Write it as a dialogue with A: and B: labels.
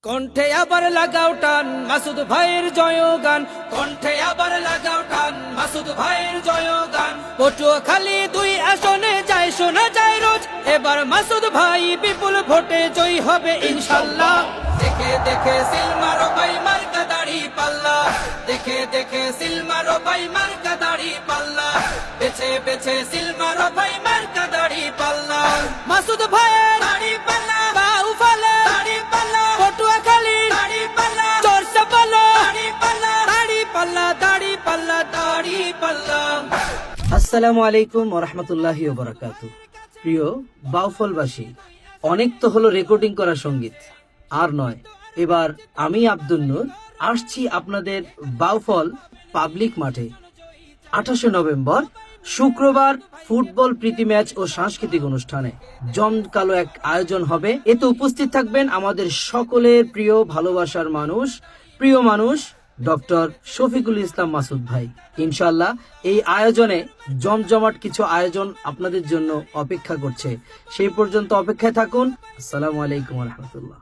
A: কণ্ঠে আবার লাগাও টান মাসুদ ভাইয়ের জয়গান, কণ্ঠে আবার লাগাও টান মাসুদ ভাইয়ের জয়গান। পটুয়াখালী 2 আসনে যায় শোনা যায় রোজ, এবার মাসুদ ভাই বিপুল ভোটে জয়ী হবে ইনশাল্লাহ। দেখে দেখে সিলমারো ভাই মার্কা দাড়ি পাল্লা, দেখে দেখে সিলমারো ভাই মার্কা দাড়ি পাল্লা, বেছে বেছে সিলমারো ভাই মার্কা দাড়ি পাল্লা। মাসুদ ভাইয়ের দাড়ি পাল্লা বাউফালে দাড়ি পাল্লা, পটুয়াখালী দাড়ি পাল্লা, চরসা পাল্লা দাড়ি পাল্লা, দাড়ি পাল্লা দাড়ি পাল্লা দাড়ি পাল্লা। আসসালামু আলাইকুম ওয়া রাহমাতুল্লাহি ওয়া বারাকাতুহু। প্রিয় বাউফলবাসী, অনেক তো হলো রেকর্ডিং করা সঙ্গীত, আর নয়। এবার আমি আব্দুল নূর আসছি আপনাদের বাউফল পাবলিক মাঠে 28 নভেম্বর শুক্রবার ফুটবল প্রীতি ম্যাচ ও সাংস্কৃতিক অনুষ্ঠানে জমকালো এক আয়োজন হবে। এতে উপস্থিত থাকবেন আমাদের সকলের প্রিয় ভালোবাসার মানুষ, প্রিয় মানুষ ডক্টর শফিকুল ইসলাম মাসুদ ভাই। ইনশাল্লাহ এই আয়োজনে জমজমাট কিছু আয়োজন আপনাদের জন্য অপেক্ষা করছে। সেই পর্যন্ত অপেক্ষায় থাকুন। আসসালামু আলাইকুম ওয়া রাহমাতুল্লাহ।